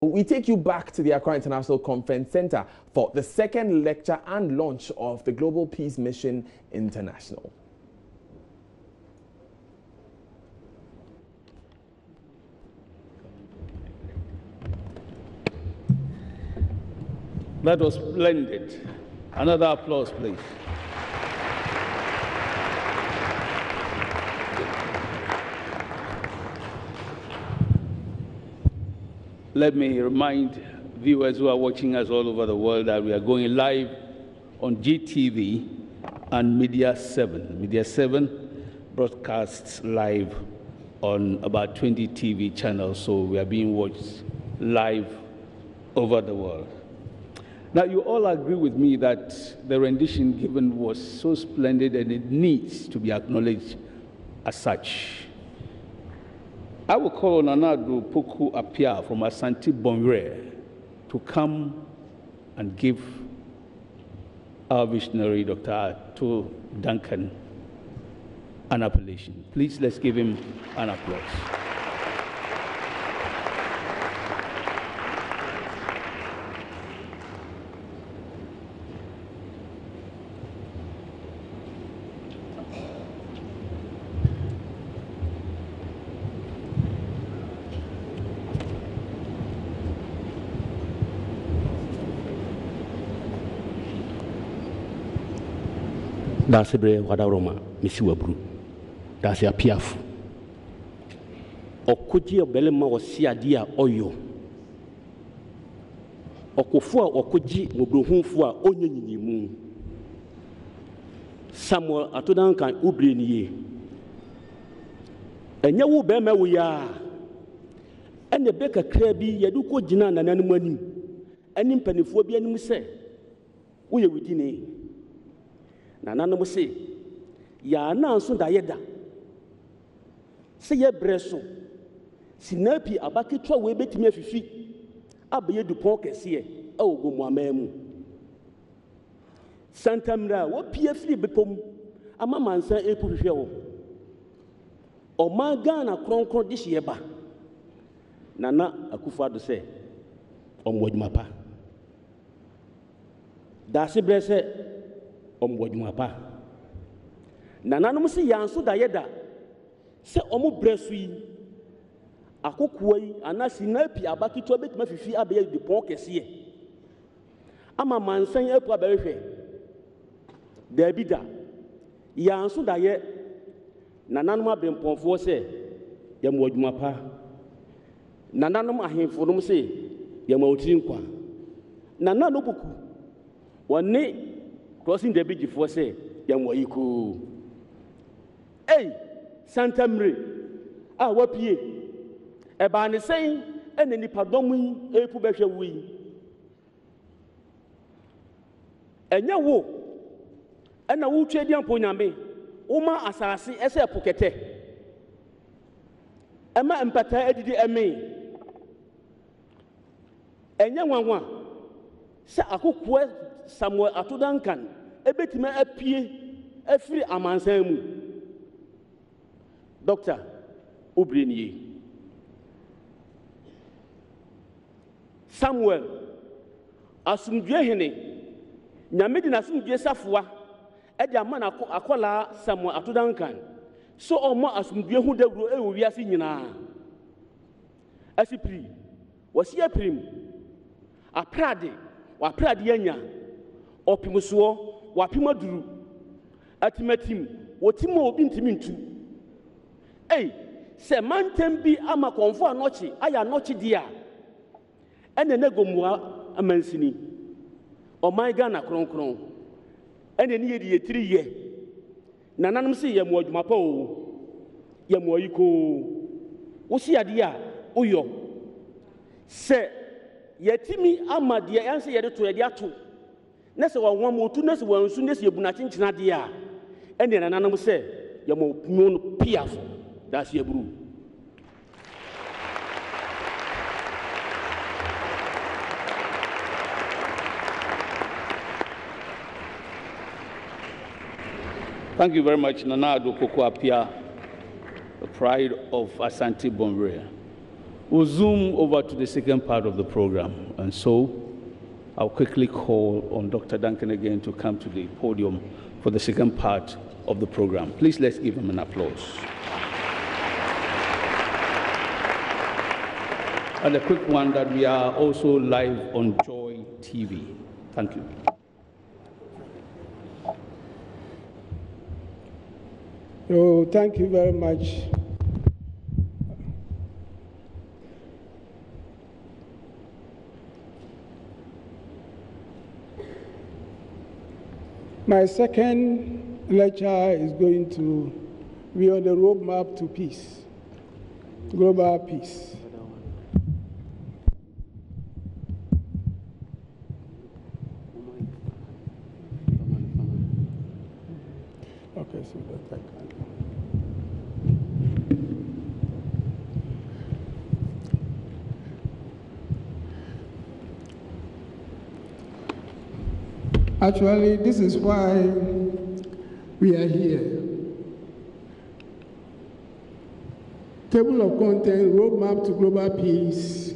We take you back to the Accra International Conference Center for the second lecture and launch of the Global Peace Mission International. That was splendid. Another applause, please. Let me remind viewers who are watching us all over the world that we are going live on GTV and Media 7. Media 7 broadcasts live on about 20 TV channels, so we are being watched live over the world. Now, you all agree with me that the rendition given was so splendid and it needs to be acknowledged as such. I will call on Anadu Poku Apia from Asante Bonre to come and give our visionary, Dr. Ato Duncan, an appellation. Please, let's give him an applause. Dase bre wadaroma misi wabru dase apiafu okoji obelema osi ade a oyo okofo a okoji mobrohunfo a onyenyimu Samuel Ato Duncan ubreniye enye wo be ma wo ya ene be kakra bi yedu ko gina nananum anim anim panifo bi anim se wo ye widine na nanom se ya na nso da yeda se ye breso sinapi abaketwa we betimi afifi abaye dupon kese e ogomu amamu santamra wo pie firi bepom ama mansa epuhwehwe wo o maga na kronkron de hye ba nana akufado se omwodwumapa da se brese omwodwumapa nananom se yanso da yeda se omu bresu yi akokua yi anasi napi abaketwa betimi afifi abaye dupon kese ama mansan epu abahwehwe Debida, yanso da ye nananom abempɔnfoɔ sɛ yɛmɔ adwumapa nananom ahemfonom sɛ yɛmɔ otiri nkwa nananom buku wɔne crossing the bridge foɔ sɛ yɛmɔ yiko santamre a wapie ɛbaa ne sɛn ɛna nipadɔm yi epu bɛhwɛ wo yi ɛnyɛ wo ena wu twedi ampo nyame uma asase ese pokete ema empata edidi eme enye nwanwa se akokua Samuel Ato Duncan ebetima apie afiri amansan mu Dr. Obreniye Samuel asumdwe hene nyame di nasumdwe safoa edi amana akola Samuel Ato Duncan so omo asumdue hu dawuro e wiase nyina asipri wasi aprim aprade waprade anya opimso wapimaduru atimatim wotimo obi ntimi ntu se mantem bi ama konfo anochi aya anochi dia ene negomua amansini oman Ghana kronkron ene ni yedi yetiri ye nananom se yemo adwumapa o yemo yiko wo si ade a oyo se yetimi amade yanse yede to yede ato na se wonwa motu na se wansu na se ebuna chinchina de a ene nananom se yemo no piafo da se eburu. Thank you very much, Nana Adokoko Apia, the pride of Asante Bonre. We'll zoom over to the second part of the program. And so I'll quickly call on Dr. Duncan again to come to the podium for the second part of the program. Please let's give him an applause. And a quick one that we are also live on Joy TV. Thank you. Oh, thank you very much. My second lecture is going to be on the roadmap to peace, global peace. Okay, so that I can. Actually, this is why we are here. Table of content, roadmap to global peace.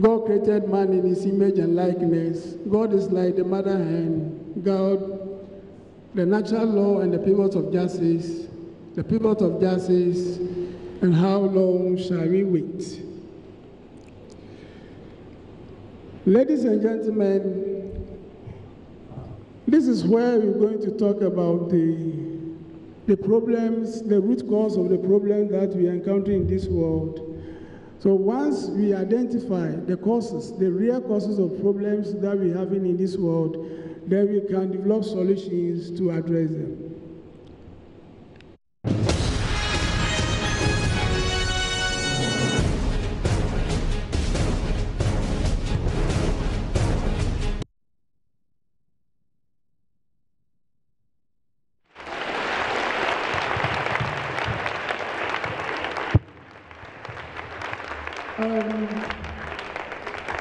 God created man in his image and likeness. God is like the mother hen. God, the natural law and the pillars of justice. The pillars of justice, and how long shall we wait? Ladies and gentlemen, this is where we're going to talk about the problems, the root cause of the problem that we encounter in this world. So once we identify the causes, the real causes of problems that we're having in this world, then we can develop solutions to address them.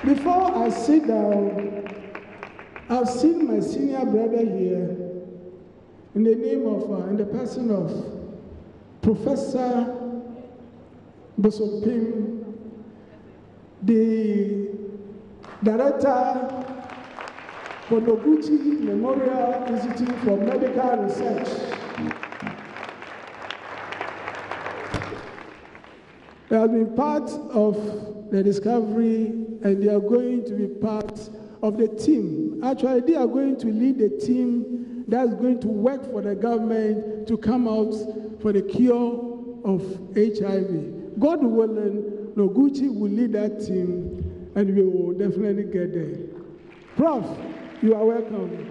Before I sit down, I've seen my senior brother here in the name of, in the person of Professor Bosopim, the director for Noguchi Memorial Institute for Medical Research. They have been part of the discovery, and they are going to be part of the team. Actually, they are going to lead the team that's going to work for the government to come out for the cure of HIV. God willing, Noguchi will lead that team, and we will definitely get there. Prof, you are welcome.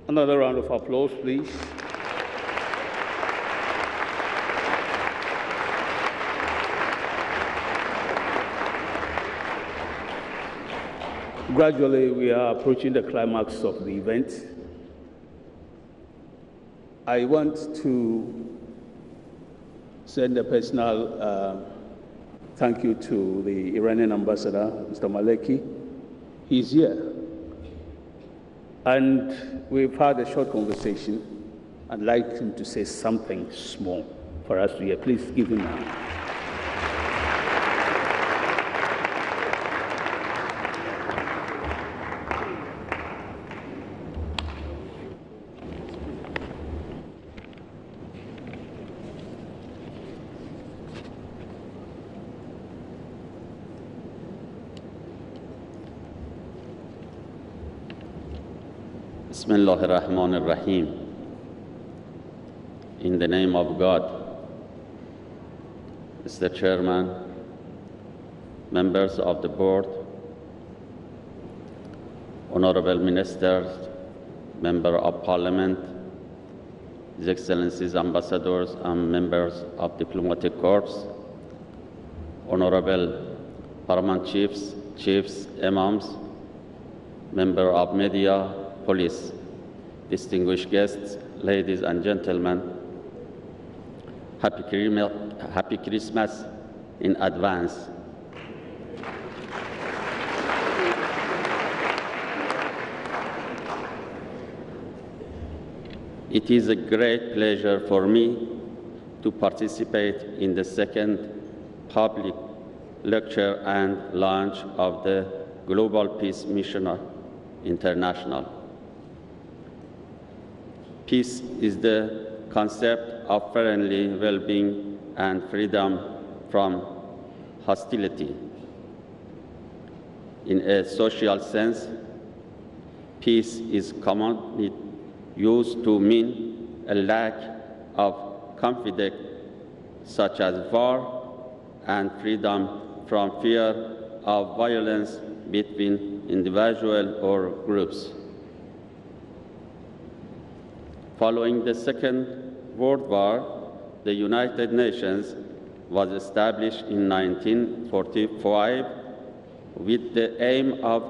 Another round of applause, please. Gradually, we are approaching the climax of the event. I want to send a personal thank you to the Iranian ambassador, Mr. Maleki. He's here. And we've had a short conversation. I'd like him to say something small for us to hear. Please give him a Bismillah ar-Rahman ar-Rahim. In the name of God, Mr. Chairman, members of the board, honorable ministers, member of parliament, His Excellencies ambassadors and members of diplomatic corps, honorable paramount chiefs, imams, member of media, police. distinguished guests, ladies and gentlemen, Happy Christmas in advance. It is a great pleasure for me to participate in the second public lecture and launch of the Global Peace Mission International. Peace is the concept of friendly well-being and freedom from hostility. In a social sense, peace is commonly used to mean a lack of conflict, such as war, and freedom from fear of violence between individuals or groups. Following the Second World War, the United Nations was established in 1945 with the aim of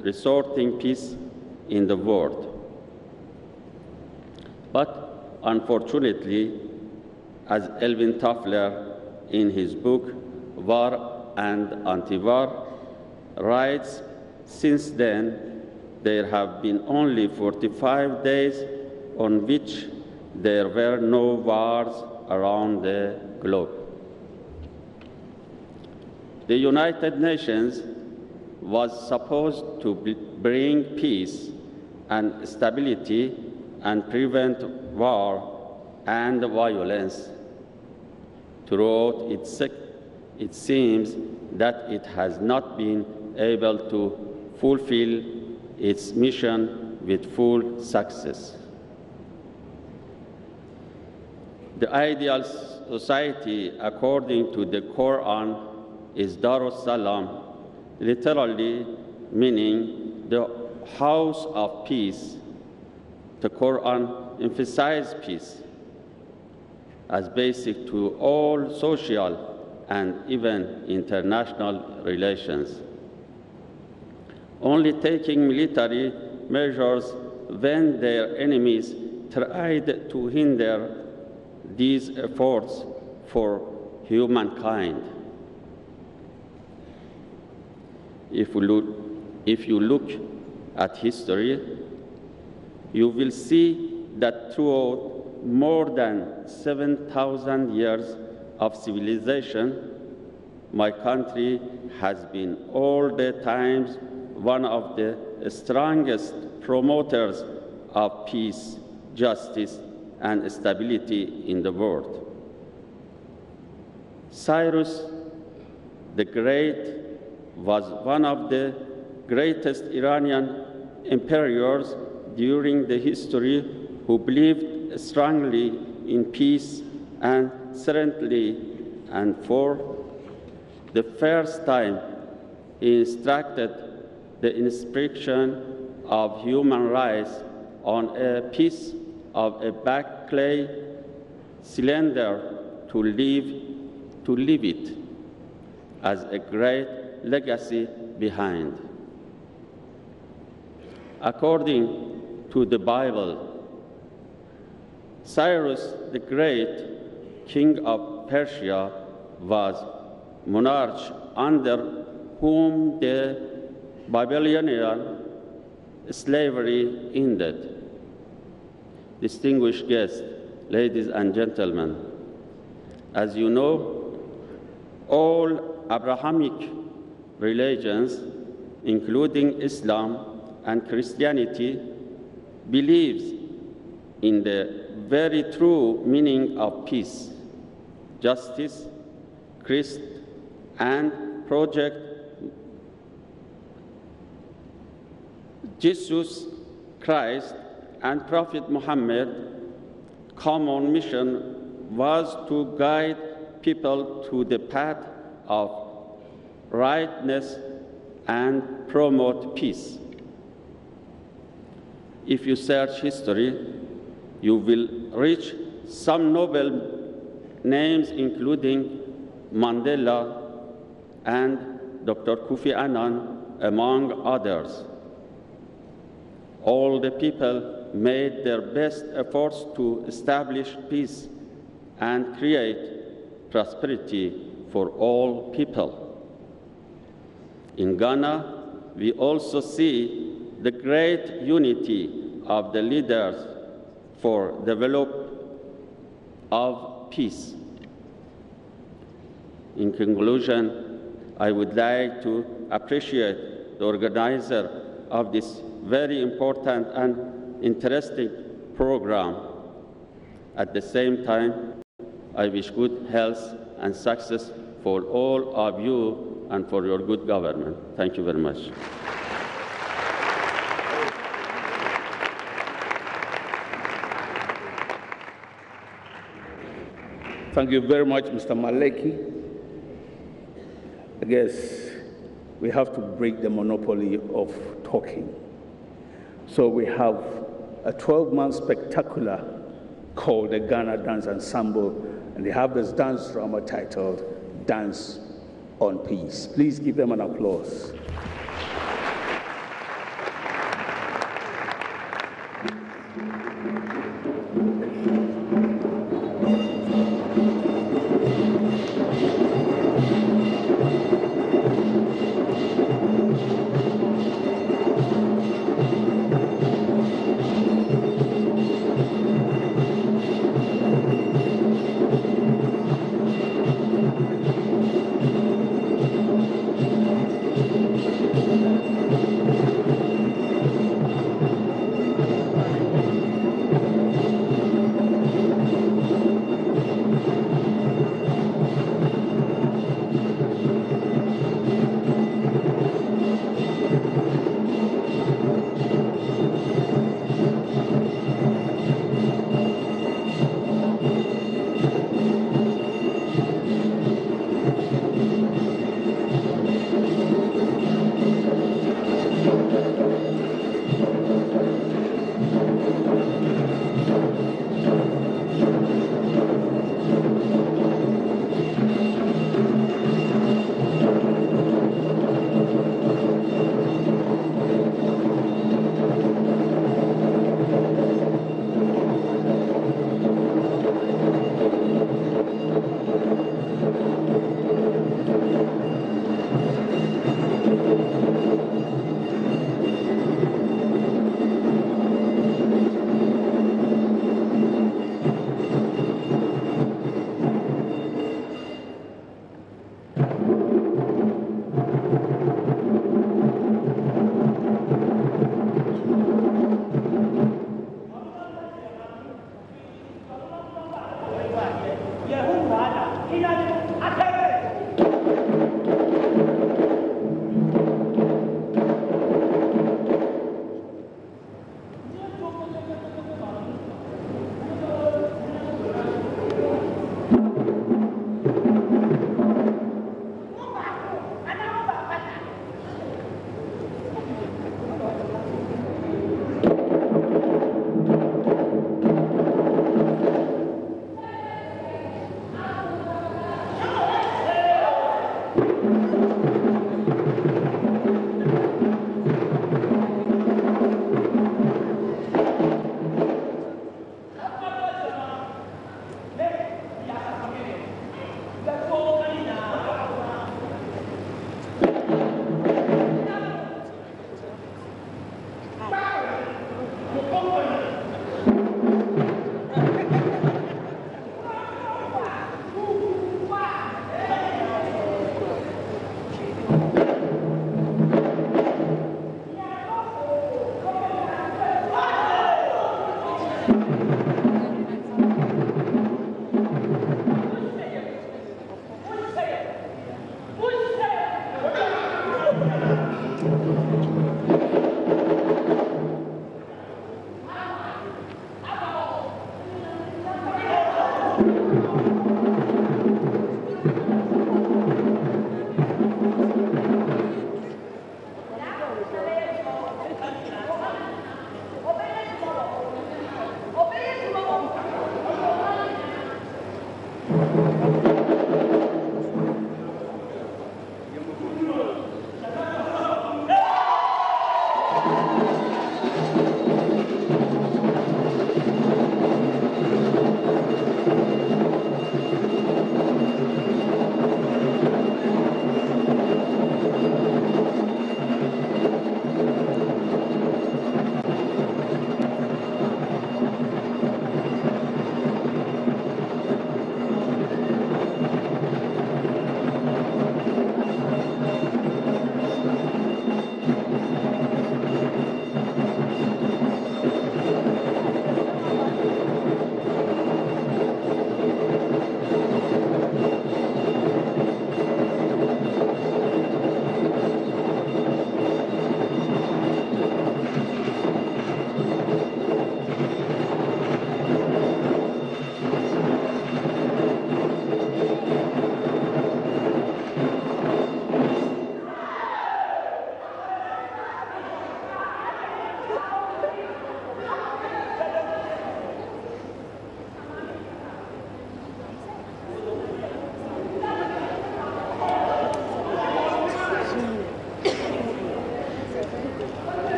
restoring peace in the world. But unfortunately, as Alvin Toffler in his book War and Anti-War writes, since then there have been only 45 days on which there were no wars around the globe. The United Nations was supposed to bring peace and stability and prevent war and violence. Throughout it seems that it has not been able to fulfill its mission with full success. The ideal society, according to the Quran, is Darus Salam, literally meaning the house of peace. The Quran emphasizes peace as basic to all social and even international relations. Only taking military measures when their enemies tried to hinder these efforts for humankind. If you look at history, you will see that throughout more than 7,000 years of civilization, my country has been all the times one of the strongest promoters of peace, justice, and stability in the world. Cyrus the Great was one of the greatest Iranian emperors during the history who believed strongly in peace and serenity, and for the first time he instructed the inscription of human rights on a piece of a black clay cylinder to leave it as a great legacy behind. According to the Bible, Cyrus the Great, king of Persia, was monarch under whom the Babylonian slavery ended. Distinguished guests, ladies and gentlemen, as you know, all Abrahamic religions, including Islam and Christianity, believes in the very true meaning of peace, justice, Christ, and Project Jesus Christ and Prophet Muhammad. Common mission was to guide people to the path of rightness and promote peace. If you search history, you will reach some noble names, including Mandela and Dr. Kofi Annan, among others. All the people made their best efforts to establish peace and create prosperity for all people. In Ghana, we also see the great unity of the leaders for development of peace. In conclusion, I would like to appreciate the organizer of this very important and interesting program. At the same time, I wish good health and success for all of you and for your good government. Thank you very much. Thank you very much, Mr. Maleki. I guess we have to break the monopoly of talking. So we have a 12-month spectacular called the Ghana Dance Ensemble, and they have this dance drama titled Dance on Peace. Please give them an applause.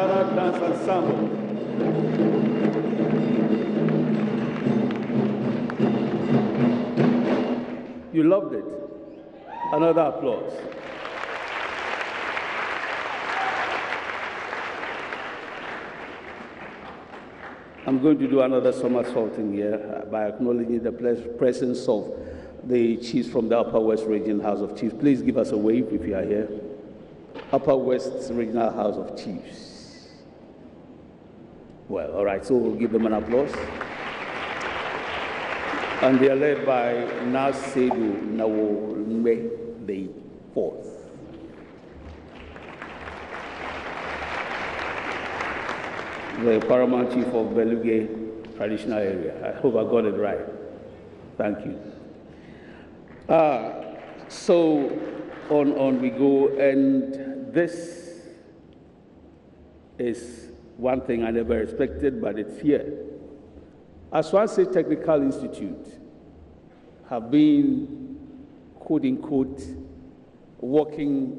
Guitar, Dance Ensemble. You loved it. Another applause. I'm going to do another somersaulting here by acknowledging the presence of the chiefs from the Upper West Regional House of Chiefs. Please give us a wave if you are here. Upper West Regional House of Chiefs. Well, all right, so we'll give them an applause. And they are led by Nasedu Nawolme the Fourth. The paramount chief of Beluga traditional area. I hope I got it right. Thank you. So on we go, and this is one thing I never expected, but it's here. Aswanse Technical Institute have been, quote unquote, working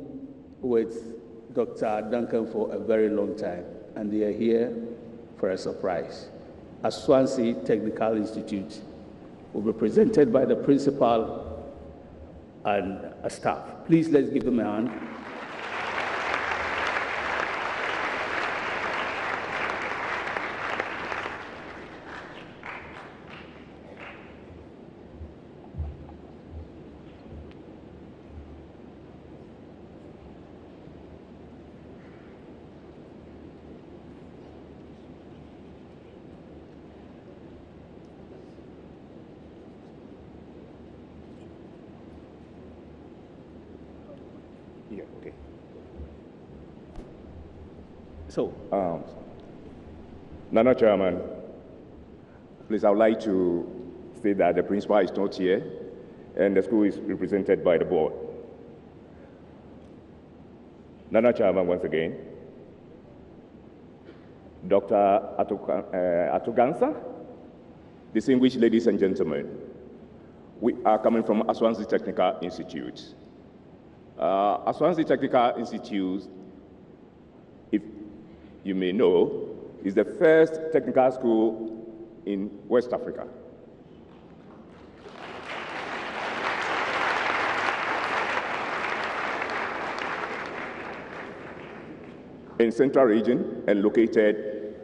with Dr. Duncan for a very long time, and they are here for a surprise. Aswanse Technical Institute will be presented by the principal and a staff. Please, let's give them a hand. Yeah, okay. So, Nana Chairman, please, I would like to say that the principal is not here and the school is represented by the board. Nana Chairman, once again, Dr. Atugansa, distinguished ladies and gentlemen, we are coming from Aswanse Technical Institute. Aswanse Technical Institute, if you may know, is the first technical school in West Africa. In Central Region and located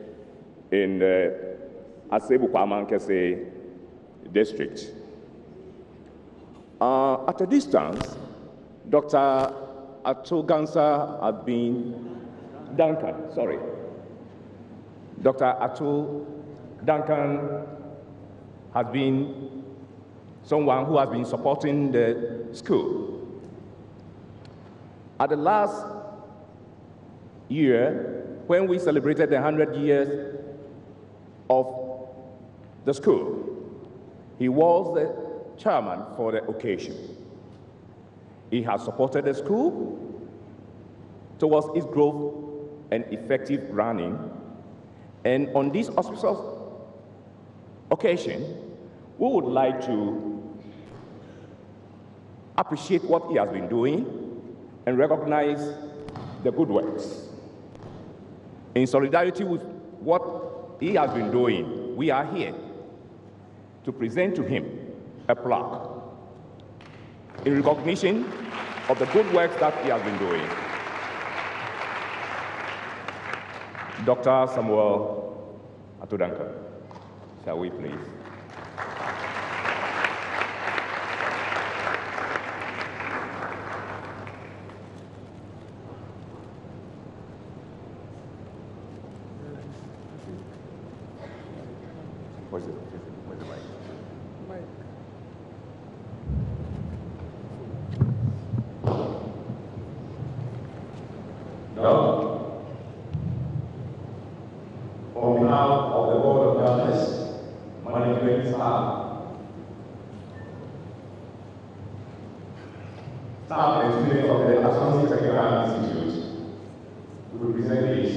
in the Asebu-Kwamankese district. At a distance, Dr. Atugansa had been Duncan, sorry. Dr. Atu Duncan has been someone who has been supporting the school. At the last year, when we celebrated the 100 years of the school, he was the chairman for the occasion. He has supported the school towards its growth and effective running. And on this auspicious occasion, we would like to appreciate what he has been doing and recognize the good works. In solidarity with what he has been doing, we are here to present to him a plaque in recognition of the good work that he has been doing. Dr. Samuel Atudanka, shall we please? Where's the mic? No. On behalf of the Board of Governors, management staff and students of the Aswanse Technical Institute, we present this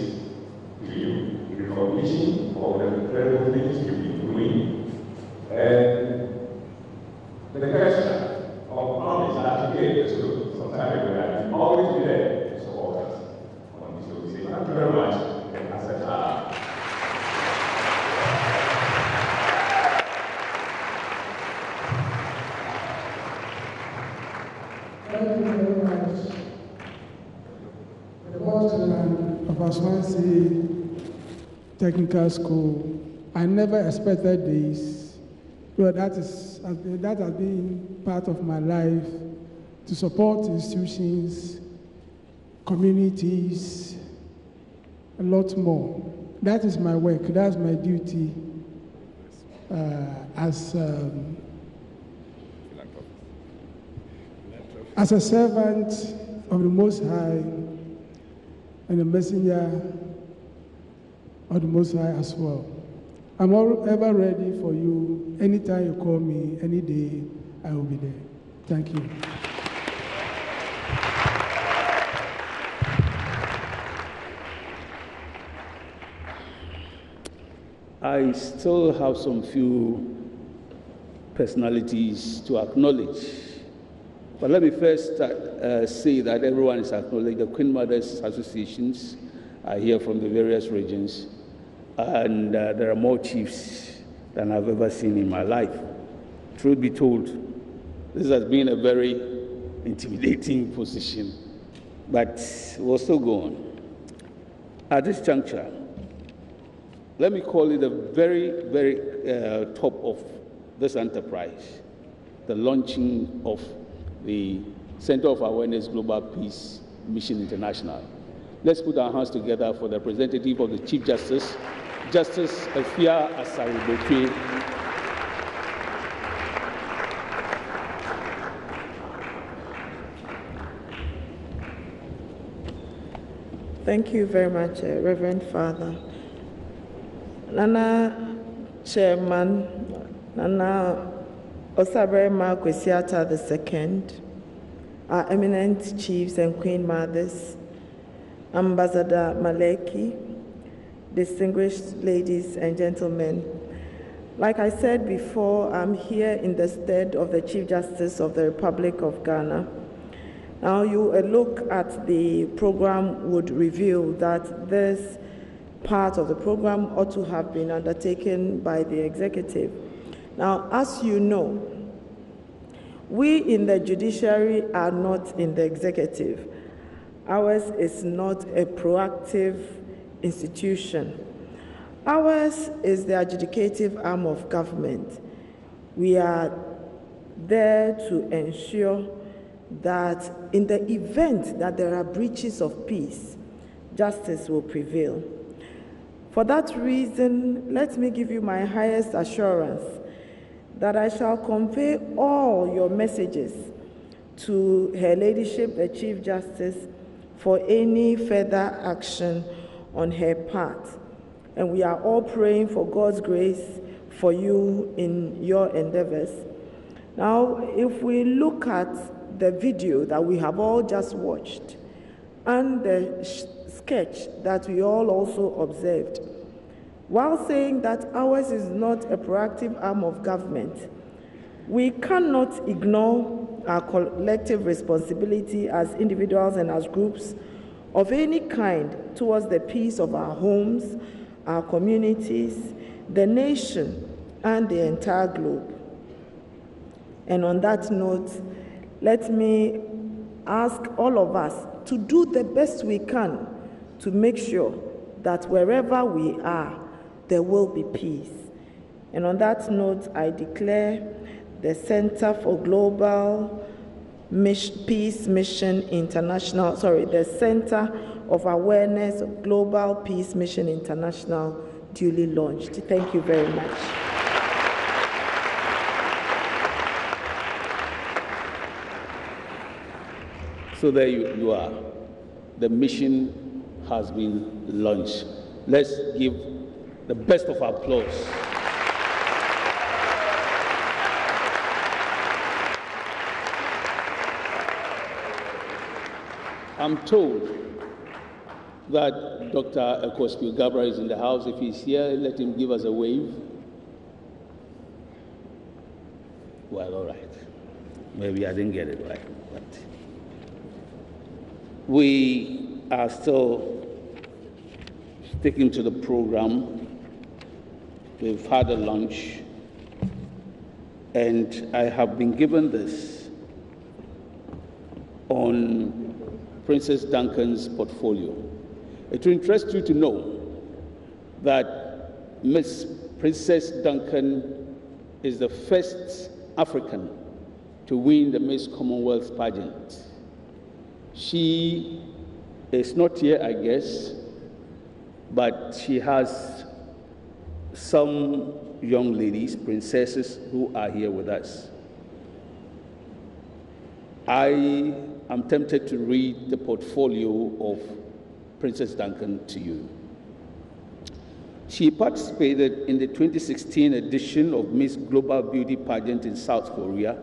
to you in recognition of the incredible things you've been doing and the question of promise that you gave the school some time ago that you always be there to support us on this. So we say thank you very much. Swansea Technical School. I never expected this, but that has been part of my life, to support institutions, communities, a lot more. That is my work, that's my duty as a servant of the Most High and a messenger of the Most High as well. I'm ever ready for you. Anytime you call me, any day, I will be there. Thank you. I still have some few personalities to acknowledge. But let me first say that everyone is acknowledged. The Queen Mothers Associations are here from the various regions, and there are more chiefs than I've ever seen in my life. Truth be told, this has been a very intimidating position, but we'll still go on. At this juncture, let me call it the very, very top of this enterprise, the launching of the Center of Awareness Global Peace Mission International. Let's put our hands together for the representative of the Chief Justice, Justice Afia Asari-Botwe. Thank you very much, Reverend Father. Nana Chairman, Nana Osabrema Kwesiata II, our eminent chiefs and Queen Mothers, Ambassador Maleki, distinguished ladies and gentlemen. Like I said before, I'm here in the stead of the Chief Justice of the Republic of Ghana. Now, a look at the program would reveal that this part of the program ought to have been undertaken by the executive. Now, as you know, we in the judiciary are not in the executive. Ours is not a proactive institution. Ours is the adjudicative arm of government. We are there to ensure that in the event that there are breaches of peace, justice will prevail. For that reason, let me give you my highest assurance that I shall convey all your messages to Her Ladyship, the Chief Justice, for any further action on her part. And we are all praying for God's grace for you in your endeavors. Now, if we look at the video that we have all just watched and the sketch that we all also observed, while saying that ours is not a proactive arm of government, we cannot ignore our collective responsibility as individuals and as groups of any kind towards the peace of our homes, our communities, the nation, and the entire globe. And on that note, let me ask all of us to do the best we can to make sure that wherever we are, there will be peace. And on that note, I declare the Center for Global Peace Mission International, the Center of Awareness Global Peace Mission International duly launched. Thank you very much. So there you are. The mission has been launched. Let's give the best of applause. I'm told that Dr. Ekospi Gabra is in the house. If he's here, let him give us a wave. Well, all right. Maybe I didn't get it right, but we are still sticking to the program. We've had a lunch, and I have been given this on Princess Duncan's portfolio. It will interest you to know that Miss Princess Duncan is the first African to win the Miss Commonwealth pageant. She is not here, I guess, but she has some young ladies, princesses, who are here with us. I am tempted to read the portfolio of Princess Duncan to you. She participated in the 2016 edition of Miss Global Beauty Pageant in South Korea,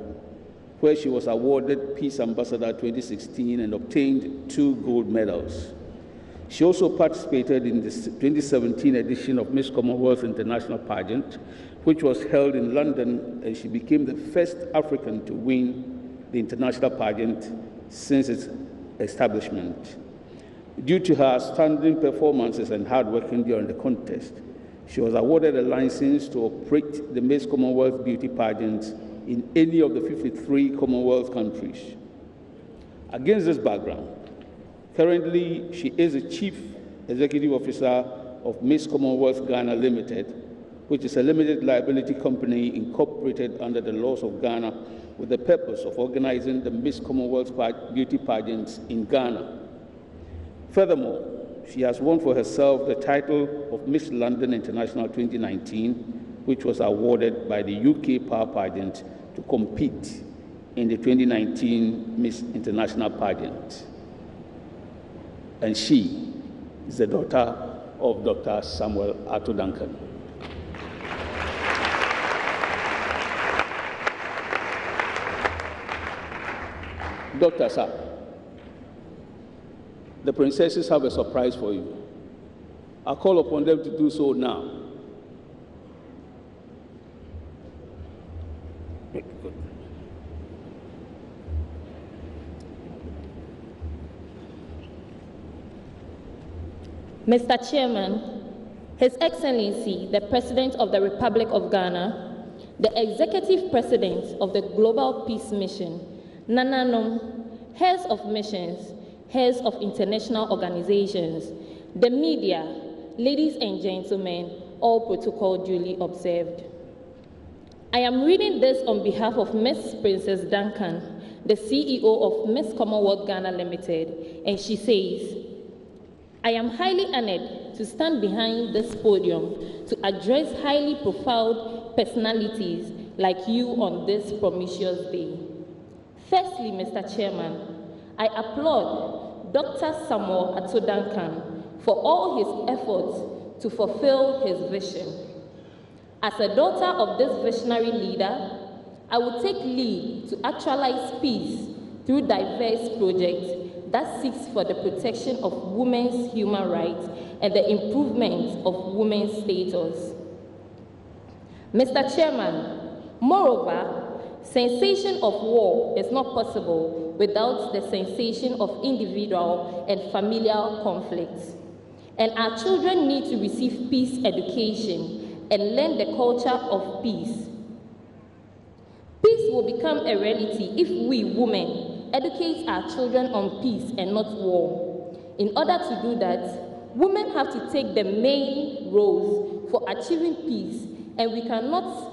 where she was awarded Peace Ambassador 2016 and obtained 2 gold medals. She also participated in the 2017 edition of Miss Commonwealth International Pageant, which was held in London, and she became the first African to win the international pageant since its establishment. Due to her outstanding performances and hard working during the contest, she was awarded a license to operate the Miss Commonwealth Beauty Pageant in any of the 53 Commonwealth countries. Against this background, currently she is the Chief Executive Officer of Miss Commonwealth Ghana Limited, which is a limited liability company incorporated under the laws of Ghana with the purpose of organizing the Miss Commonwealth Beauty Pageants in Ghana. Furthermore, she has won for herself the title of Miss London International 2019, which was awarded by the UK Power Pageant to compete in the 2019 Miss International Pageant. And she is the daughter of Dr. Samuel Ato Duncan. Dr. Sir, the princesses have a surprise for you. I call upon them to do so now. Mr. Chairman, His Excellency, the President of the Republic of Ghana, the Executive President of the Global Peace Mission, Nananom, heads of missions, heads of international organizations, the media, ladies and gentlemen, all protocol duly observed. I am reading this on behalf of Miss Princess Duncan, the CEO of Miss Commonwealth Ghana Limited, and she says, I am highly honored to stand behind this podium to address highly profiled personalities like you on this promiscuous day. Firstly, Mr. Chairman, I applaud Dr. Samuel Ato Duncan for all his efforts to fulfill his vision. As a daughter of this visionary leader, I will take lead to actualize peace through diverse projects that seeks for the protection of women's human rights and the improvement of women's status. Mr. Chairman, moreover, cessation of war is not possible without the cessation of individual and familial conflicts. And our children need to receive peace education and learn the culture of peace. Peace will become a reality if we women educate our children on peace and not war. In order to do that, women have to take the main roles for achieving peace, and we cannot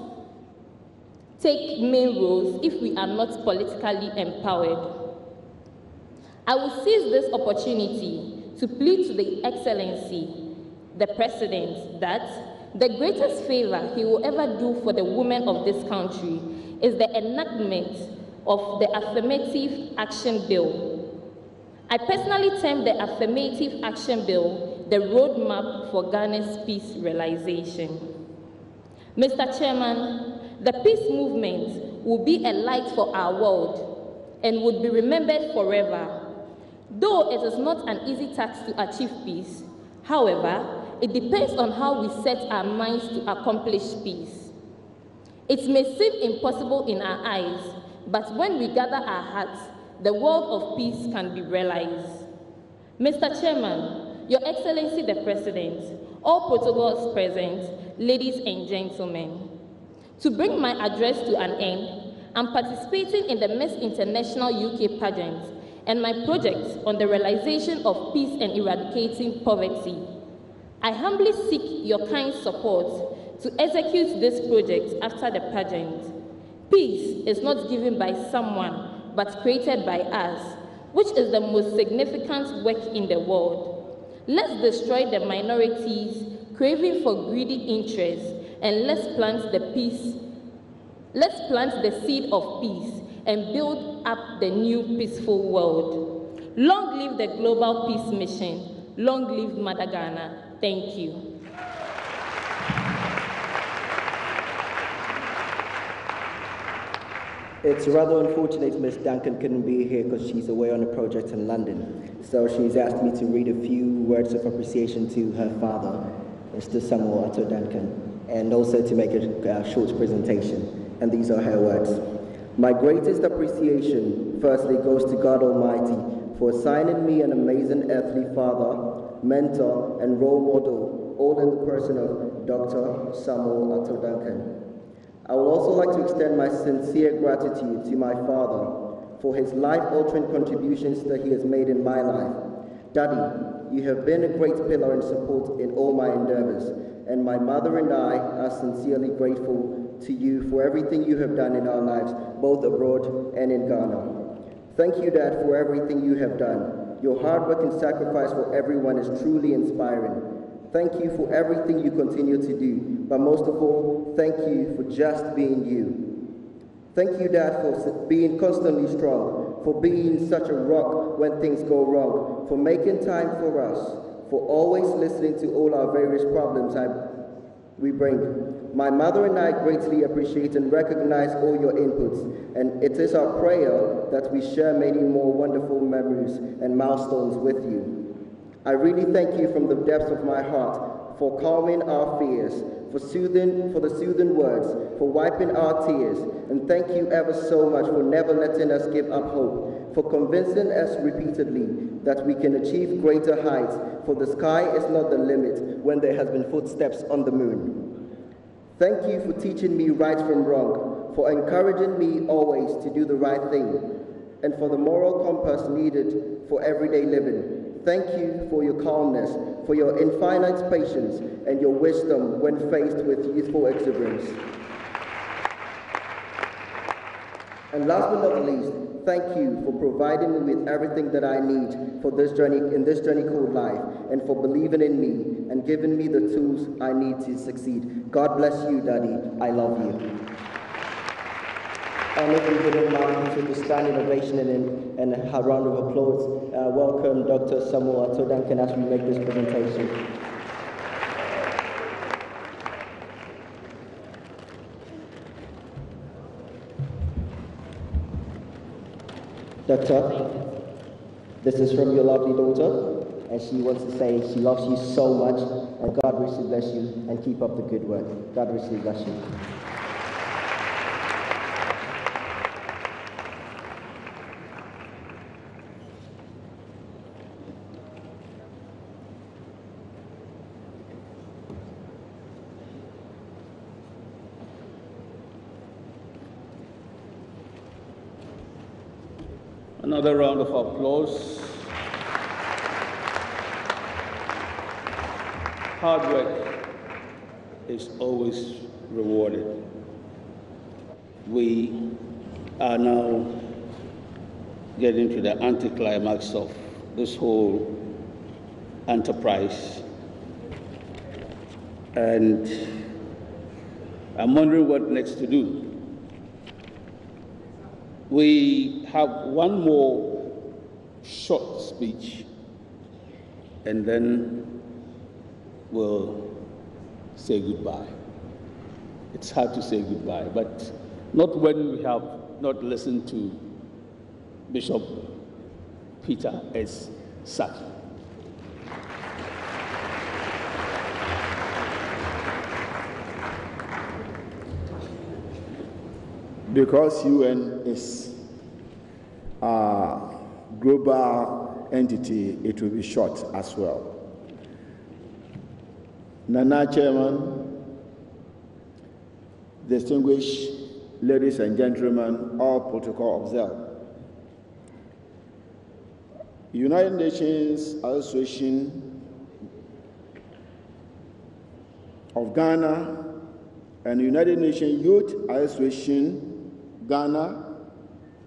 take main roles if we are not politically empowered. I will seize this opportunity to plead to the Excellency, the President, that the greatest favor he will ever do for the women of this country is the enactment of the Affirmative Action Bill. I personally term the Affirmative Action Bill the roadmap for Ghana's peace realization. Mr. Chairman, the peace movement will be a light for our world and would be remembered forever. Though it is not an easy task to achieve peace, however, it depends on how we set our minds to accomplish peace. It may seem impossible in our eyes, but when we gather our hearts, the world of peace can be realized. Mr. Chairman, Your Excellency the President, all protocols present, ladies and gentlemen, to bring my address to an end, I'm participating in the Miss International UK pageant, and my project on the realization of peace and eradicating poverty. I humbly seek your kind support to execute this project after the pageant. Peace is not given by someone, but created by us, which is the most significant work in the world. Let's destroy the minorities craving for greedy interests, and let's plant the seed of peace and build up the new peaceful world. Long live the Global Peace Mission. Long live Mother Ghana. Thank you. It's rather unfortunate Ms. Duncan couldn't be here because she's away on a project in London. So she's asked me to read a few words of appreciation to her father, Mr. Samuel Ato Duncan, and also to make a short presentation. And these are her words. My greatest appreciation, firstly, goes to God Almighty for assigning me an amazing earthly father, mentor, and role model, all in the person of Dr. Samuel Ato Duncan. I would also like to extend my sincere gratitude to my father for his life-altering contributions that he has made in my life. Daddy, you have been a great pillar and support in all my endeavors, and my mother and I are sincerely grateful to you for everything you have done in our lives, both abroad and in Ghana. Thank you, Dad, for everything you have done. Your hard work and sacrifice for everyone is truly inspiring. Thank you for everything you continue to do, but most of all, thank you for just being you. Thank you, Dad, for being constantly strong, for being such a rock when things go wrong, for making time for us, for always listening to all our various problems we bring. My mother and I greatly appreciate and recognize all your inputs, and it is our prayer that we share many more wonderful memories and milestones with you. I really thank you from the depths of my heart for calming our fears, for the soothing words, for wiping our tears, and thank you ever so much for never letting us give up hope, for convincing us repeatedly that we can achieve greater heights, for the sky is not the limit when there has been footsteps on the moon. Thank you for teaching me right from wrong, for encouraging me always to do the right thing, and for the moral compass needed for everyday living. Thank you for your calmness, for your infinite patience, and your wisdom when faced with youthful exuberance. And last but not least, thank you for providing me with everything that I need for this journey, in this journey called life, and for believing in me and giving me the tools I need to succeed. God bless you, Daddy. I love you. And if you wouldn't mind, with a standing ovation and a round of applause, welcome Dr. Samuel Ato Duncan as we make this presentation. Doctor, this is from your lovely daughter, and she wants to say she loves you so much, and God richly bless you, and keep up the good work. God richly bless you. Another round of applause. Hard work is always rewarded. We are now getting to the anticlimax of this whole enterprise. And I'm wondering what next to do. We have one more short speech, and then we'll say goodbye. It's hard to say goodbye, but not when we have not listened to Bishop Peter S. Saki. Because UN is a global entity, it will be short as well. Nana Chairman, distinguished ladies and gentlemen, all protocol observed. United Nations Association of Ghana and United Nations Youth Association Ghana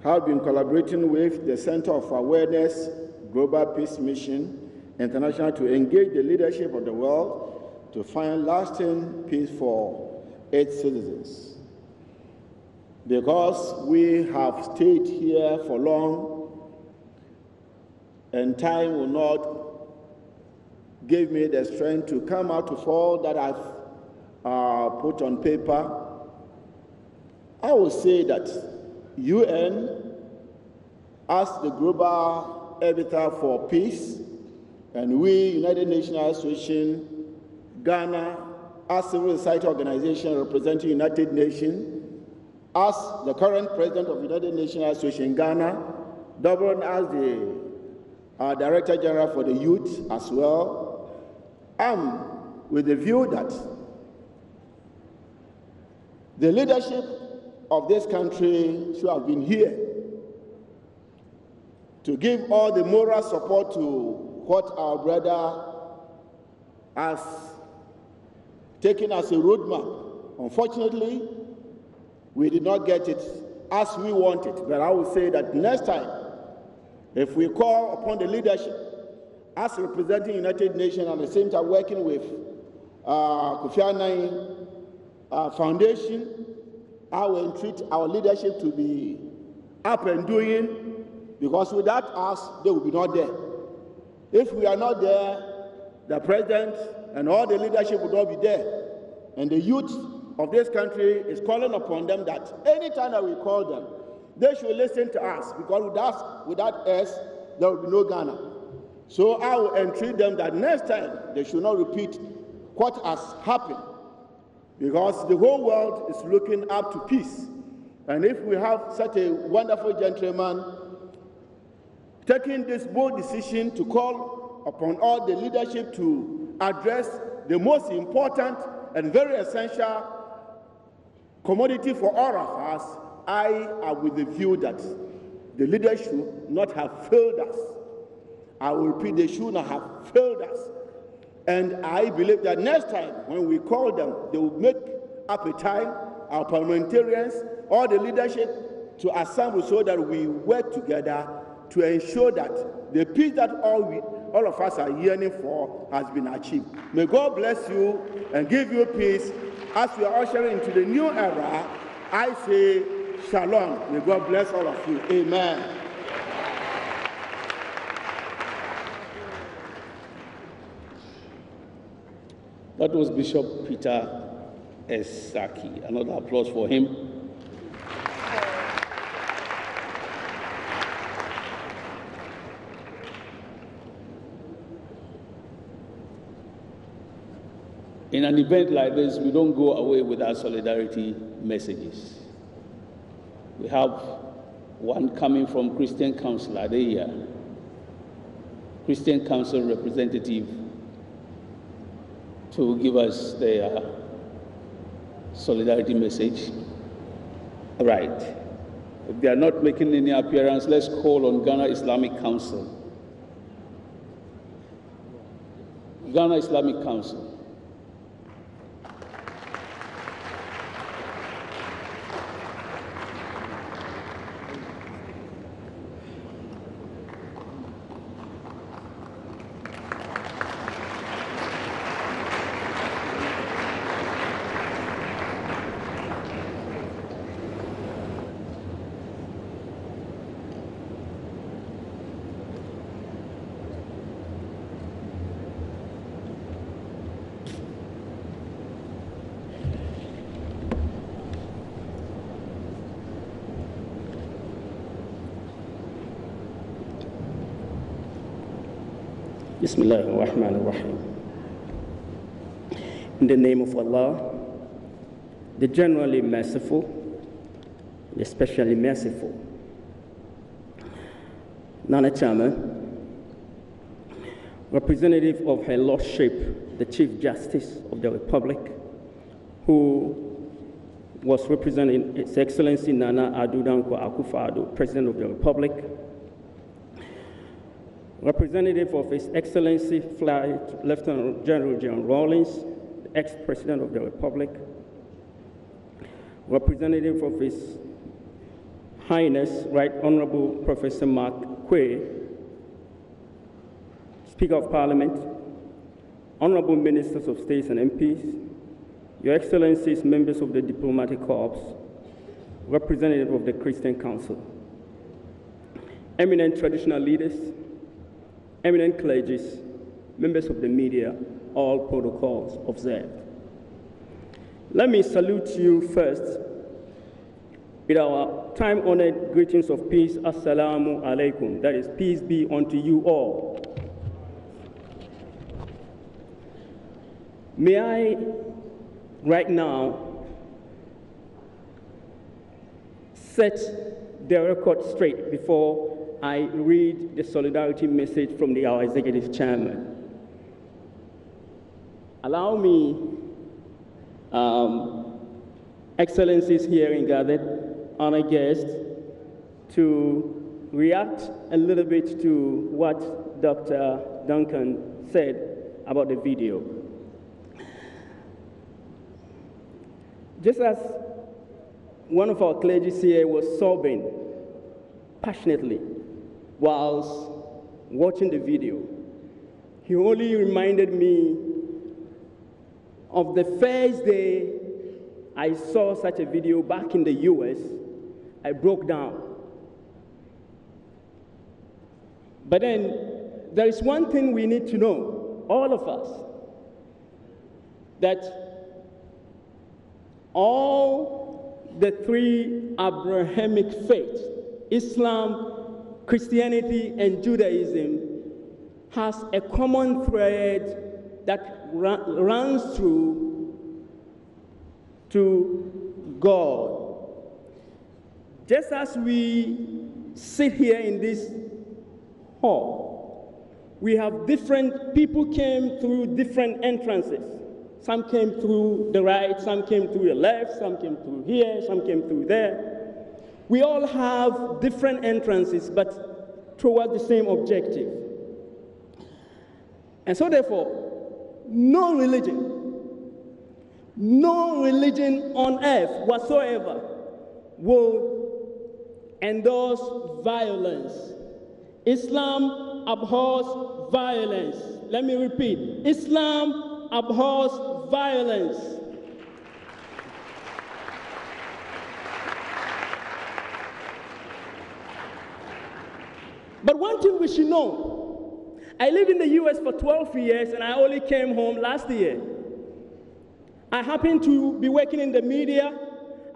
have been collaborating with the Center of Awareness Global Peace Mission International to engage the leadership of the world to find lasting peace for its citizens. Because we have stayed here for long and time will not give me the strength to come out of all that I've put on paper, I will say that UN, as the global arbiter for peace, and we, United Nations Association, Ghana, as civil society organization representing United Nations, as the current president of United Nations Association Ghana, doubled as the Director General for the Youth as well, with the view that the leadership of this country should have been here to give all the moral support to what our brother has taken as a roadmap. Unfortunately, we did not get it as we wanted, but I will say that next time, if we call upon the leadership as representing United Nations and at the same time working with Kofi Annan Foundation, I will entreat our leadership to be up and doing, because without us, they will be not there. If we are not there, the president and all the leadership will not be there. And the youth of this country is calling upon them that anytime that we call them, they should listen to us, because without us, there will be no Ghana. So I will entreat them that next time they should not repeat what has happened, because the whole world is looking up to peace. And if we have such a wonderful gentleman taking this bold decision to call upon all the leadership to address the most important and very essential commodity for all of us, I am with the view that the leaders should not have failed us. I will repeat, they should not have failed us. And I believe that next time when we call them, they will make up a time, our parliamentarians, all the leadership to assemble so that we work together to ensure that the peace that all of us are yearning for has been achieved. May God bless you and give you peace as we are ushering into the new era. I say shalom. May God bless all of you. Amen. That was Bishop Peter S. Saki. Another applause for him. In an event like this, we don't go away with our solidarity messages. We have one coming from Christian Council Adeya, Christian Council representative, to give us their solidarity message. All right. If they are not making any appearance, let's call on Ghana Islamic Council. Ghana Islamic Council. Bismillah ar-Rahman ar-Rahim. In the name of Allah, the generally merciful, the especially merciful. Nana Chairman, representative of Her Lordship, the Chief Justice of the Republic, who was representing His Excellency Nana Addo Dankwa Akufo-Addo, President of the Republic, representative of His Excellency Flight Lieutenant General John Rawlings, the ex-President of the Republic, representative of His Highness Right Honorable Professor Mark Quay, Speaker of Parliament, Honorable Ministers of States and MPs, Your Excellencies, members of the Diplomatic Corps, representative of the Christian Council, eminent traditional leaders, eminent clergies, members of the media, all protocols observed. Let me salute you first with our time-honored greetings of peace, Assalamu alaikum, that is, peace be unto you all. May I, right now, set the record straight before I read the solidarity message from our Executive Chairman. Allow me, Excellencies here and gathered, honored guests, to react a little bit to what Dr. Duncan said about the video. Just as one of our clergy here was sobbing passionately whilst watching the video, he only reminded me of the first day I saw such a video back in the US. I broke down. But then there is one thing we need to know, all of us, that all the three Abrahamic faiths, Islam, Christianity, and Judaism, has a common thread that runs through to God. Just as we sit here in this hall, we have different people came through different entrances. Some came through the right, some came through the left, some came through here, some came through there. We all have different entrances, but towards the same objective. And so therefore, no religion on earth whatsoever will endorse violence. Islam abhors violence. Let me repeat, Islam abhors violence. But one thing we should know, I lived in the US for 12 years and I only came home last year. I happen to be working in the media.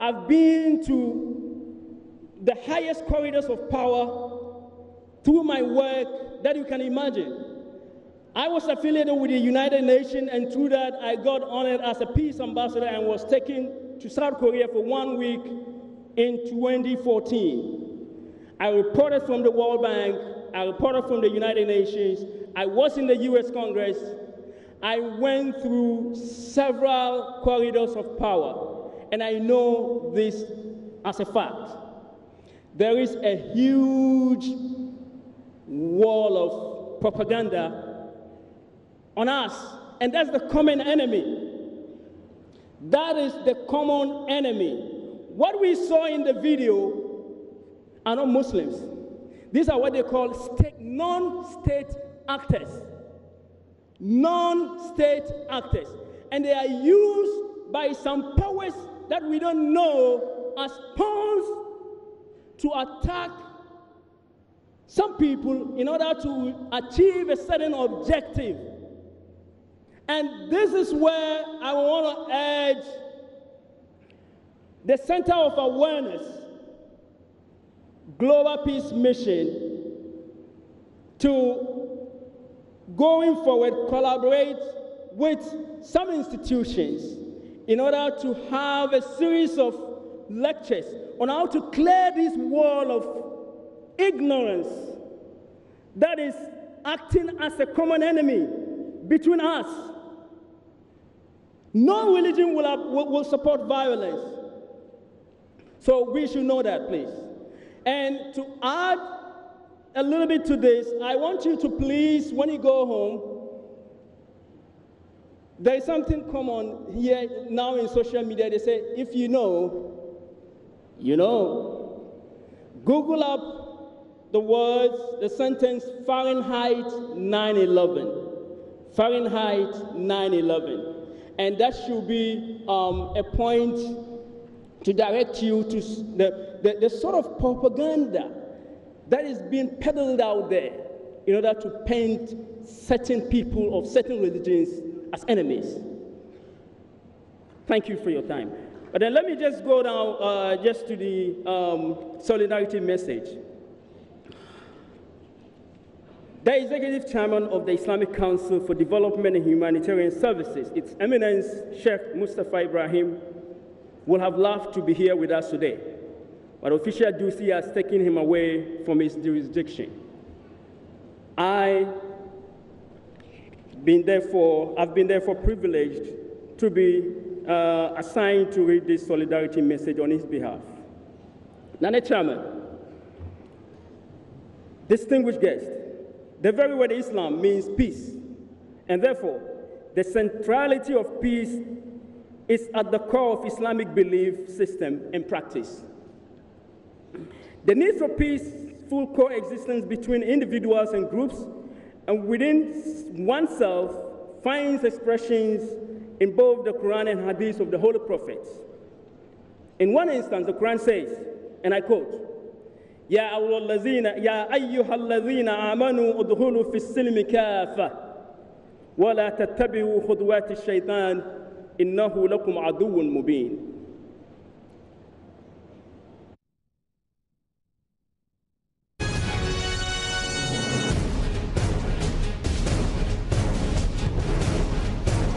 I've been to the highest corridors of power through my work that you can imagine. I was affiliated with the United Nations, and through that, I got honored as a peace ambassador and was taken to South Korea for 1 week in 2014. I reported from the World Bank, I reported from the United Nations, I was in the US Congress, I went through several corridors of power, and I know this as a fact. There is a huge wall of propaganda on us, and that's the common enemy. That is the common enemy. What we saw in the video are not Muslims. These are what they call non-state actors. Non-state actors. And they are used by some powers that we don't know as pawns to attack some people in order to achieve a certain objective. And this is where I want to urge the Center of Awareness, Global Peace Mission, to, going forward, collaborate with some institutions in order to have a series of lectures on how to clear this wall of ignorance that is acting as a common enemy between us. No religion will support violence. So we should know that, please. And to add a little bit to this. I want you to please, when you go home, there is something common here now in social media. They say, if you know, you know. Google up the words, the sentence Fahrenheit 9/11. Fahrenheit 9/11. And that should be a point to direct you to the sort of propaganda that is being peddled out there in order to paint certain people of certain religions as enemies. Thank you for your time. But then let me just go down just to the solidarity message. The Executive Chairman of the Islamic Council for Development and Humanitarian Services, Its Eminence Sheikh Mustafa Ibrahim, would have loved to be here with us today, but official duty has taken him away from his jurisdiction. I've been therefore privileged to be assigned to read this solidarity message on his behalf. Nana Chairman, distinguished guests, the very word Islam means peace, and therefore the centrality of peace is at the core of Islamic belief system and practice. The need for peaceful coexistence between individuals and groups and within oneself finds expressions in both the Quran and Hadith of the Holy Prophets. In one instance, the Quran says, and I quote, يا أيها الذين آمنوا ادخلوا في السلم كافة ولا تتبعوا خطوات الشيطان إنه لكم عدو مبين.